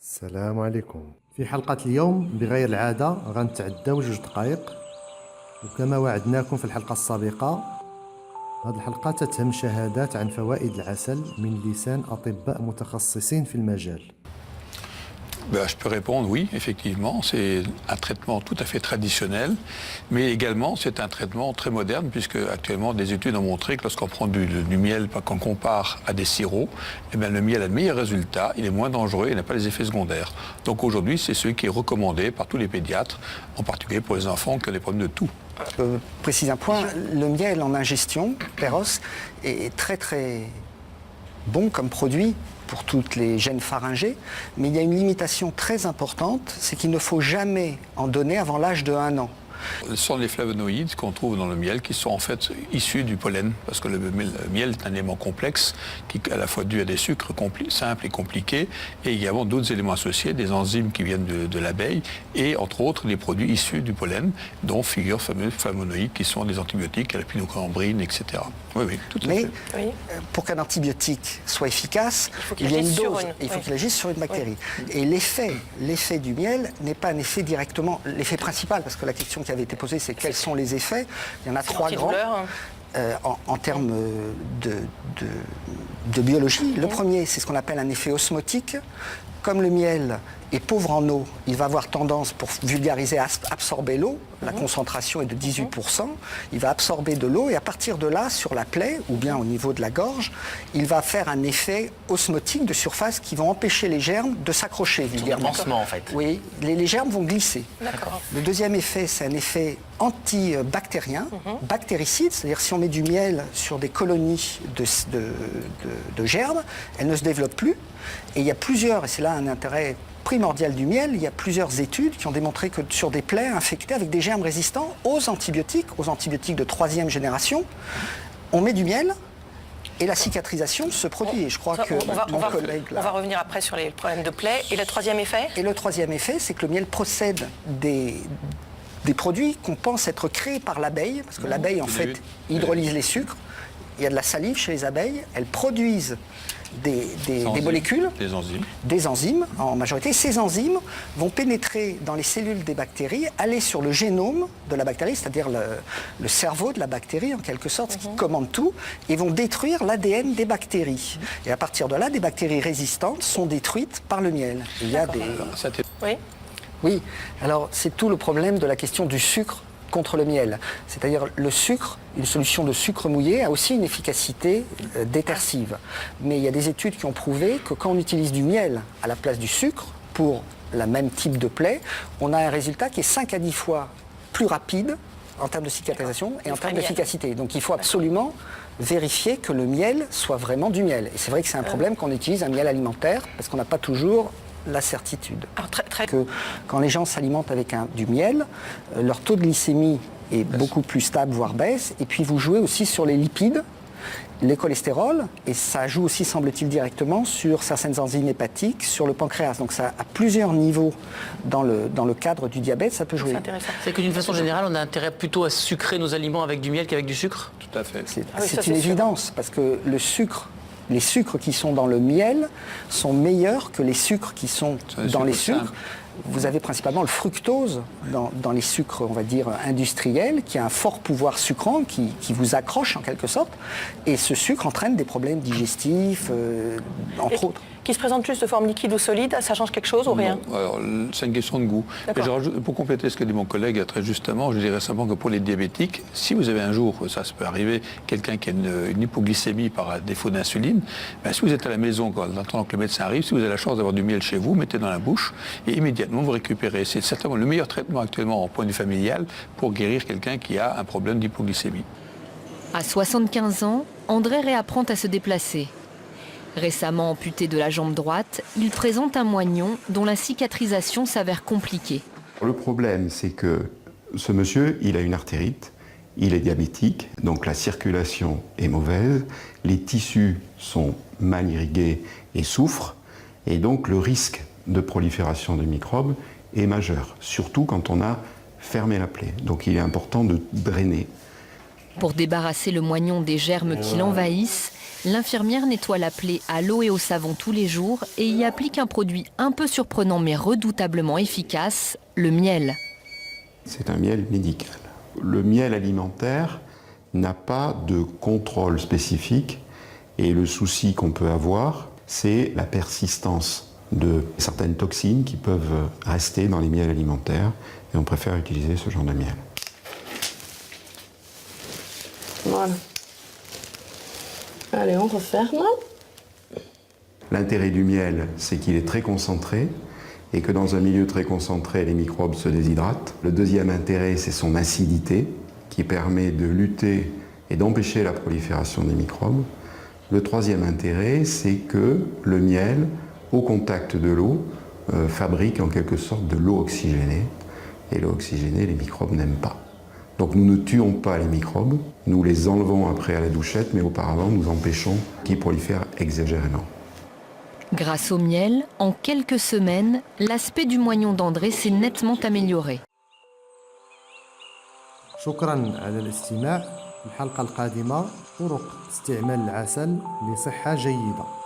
السلام عليكم. في حلقة اليوم بغير العادة غنتعداو 2 دقائق، وكما وعدناكم في الحلقة السابقة هذه الحلقة تتهم شهادات عن فوائد العسل من لسان أطباء متخصصين في المجال. Je peux répondre oui, effectivement, c'est un traitement tout à fait traditionnel, mais également c'est un traitement très moderne puisque actuellement des études ont montré que lorsqu'on prend du miel, qu'on compare à des sirops, eh bien, le miel a de meilleurs résultats, il est moins dangereux, il n'a pas les effets secondaires. Donc aujourd'hui c'est celui qui est recommandé par tous les pédiatres, en particulier pour les enfants qui ont des problèmes de toux. Je précise un point, le miel en ingestion, Péros, est très très bon comme produit pour toutes les gènes pharyngées, mais il y a une limitation très importante, c'est qu'il ne faut jamais en donner avant l'âge de 1 an. Ce sont les flavonoïdes qu'on trouve dans le miel qui sont en fait issus du pollen, parce que le miel est un élément complexe qui est à la fois dû à des sucres simples et compliqués, et également d'autres éléments associés, des enzymes qui viennent de l'abeille, et entre autres des produits issus du pollen, dont figurent fameux flavonoïdes qui sont des antibiotiques, la pinocambrine, etc. Oui, oui, tout à fait. Mais pour qu'un antibiotique soit efficace, il y a une dose, il faut qu'il agisse sur une bactérie. Et l'effet du miel n'est pas un effet directement, l'effet principal, parce que la question qui avait été posée, c'est quels sont les effets. Il y en a 3 grands en termes de biologie. Le premier, c'est ce qu'on appelle un effet osmotique. Comme le miel est pauvre en eau, il va avoir tendance, pour vulgariser, à absorber l'eau. La concentration est de 18%. Il va absorber de l'eau et à partir de là, sur la plaie, ou bien au niveau de la gorge, il va faire un effet osmotique de surface qui va empêcher les germes de s'accrocher, vulgairement. Un pansement, en fait. Oui, les germes vont glisser. D'accord. Le deuxième effet, c'est un effet antibactérien, bactéricide, c'est-à-dire si on met du miel sur des colonies de germes, elles ne se développent plus. Et il y a plusieurs, et c'est là un intérêt primordial du miel, il y a plusieurs études qui ont démontré que sur des plaies infectées avec des germes résistants aux antibiotiques de 3e génération, on met du miel et la cicatrisation se produit. Et je crois que mon collègue... On va revenir après sur les problèmes de plaies. Et le troisième effet ? Et le troisième effet, c'est que le miel procède des produits qu'on pense être créés par l'abeille, parce que l'abeille, en fait, hydrolyse les sucres. Il y a de la salive chez les abeilles, elles produisent des molécules, des enzymes en majorité. Ces enzymes vont pénétrer dans les cellules des bactéries, aller sur le génome de la bactérie, c'est-à-dire le cerveau de la bactérie en quelque sorte, ce qui commande tout, et vont détruire l'ADN des bactéries. Et à partir de là, des bactéries résistantes sont détruites par le miel. Il y a des... Oui, alors c'est tout le problème de la question du sucre contre le miel. C'est-à-dire le sucre, une solution de sucre mouillé a aussi une efficacité détersive. Mais il y a des études qui ont prouvé que quand on utilise du miel à la place du sucre pour le même type de plaie, on a un résultat qui est 5 à 10 fois plus rapide en termes de cicatrisation et en termes d'efficacité. Donc il faut absolument vérifier que le miel soit vraiment du miel. Et c'est vrai que c'est un problème qu'on utilise un miel alimentaire parce qu'on n'a pas toujours la certitude. Alors, que quand les gens s'alimentent avec du miel, leur taux de glycémie est beaucoup plus stable, voire baisse. Et puis vous jouez aussi sur les lipides, les cholestérols, et ça joue aussi, semble-t-il, directement sur certaines enzymes hépatiques, sur le pancréas. Donc ça, à plusieurs niveaux, dans le cadre du diabète, ça peut jouer. C'est que d'une façon générale, on a intérêt plutôt à sucrer nos aliments avec du miel qu'avec du sucre ? Tout à fait. C'est une évidence, parce que le sucre, les sucres qui sont dans le miel sont meilleurs que les sucres qui sont dans les sucres. Vous avez principalement le fructose dans les sucres, on va dire, industriels, qui a un fort pouvoir sucrant, qui vous accroche en quelque sorte. Et ce sucre entraîne des problèmes digestifs, entre autres. Qui se présente plus de forme liquide ou solide, ça change quelque chose ou rien ? Alors, c'est une question de goût. Pour compléter ce que dit mon collègue très justement, je dirais simplement que pour les diabétiques, si vous avez un jour, ça peut arriver, quelqu'un qui a une hypoglycémie par défaut d'insuline, ben, si vous êtes à la maison, en attendant que le médecin arrive, si vous avez la chance d'avoir du miel chez vous, mettez dans la bouche et immédiatement vous récupérez. C'est certainement le meilleur traitement actuellement en point de vue familial pour guérir quelqu'un qui a un problème d'hypoglycémie. À 75 ans, André réapprend à se déplacer. Récemment amputé de la jambe droite, il présente un moignon dont la cicatrisation s'avère compliquée. Le problème, c'est que ce monsieur, il a une artérite, il est diabétique, donc la circulation est mauvaise, les tissus sont mal irrigués et souffrent, et donc le risque de prolifération de microbes est majeur, surtout quand on a fermé la plaie. Donc il est important de drainer. Pour débarrasser le moignon des germes qui l'envahissent, l'infirmière nettoie la plaie à l'eau et au savon tous les jours et y applique un produit un peu surprenant mais redoutablement efficace, le miel. C'est un miel médical. Le miel alimentaire n'a pas de contrôle spécifique et le souci qu'on peut avoir, c'est la persistance de certaines toxines qui peuvent rester dans les miels alimentaires et on préfère utiliser ce genre de miel. Voilà. Allez, on referme. L'intérêt du miel, c'est qu'il est très concentré et que dans un milieu très concentré, les microbes se déshydratent. Le deuxième intérêt, c'est son acidité qui permet de lutter et d'empêcher la prolifération des microbes. Le troisième intérêt, c'est que le miel, au contact de l'eau, fabrique en quelque sorte de l'eau oxygénée. Et l'eau oxygénée, les microbes n'aiment pas. Donc nous ne tuons pas les microbes, nous les enlevons après à la douchette, mais auparavant nous empêchons qu'ils prolifèrent exagérément. Grâce au miel, en quelques semaines, l'aspect du moignon d'André s'est nettement amélioré. شكرا على الاستماع. الحلقة القادمة طرق استعمال العسل لصحة جيدة.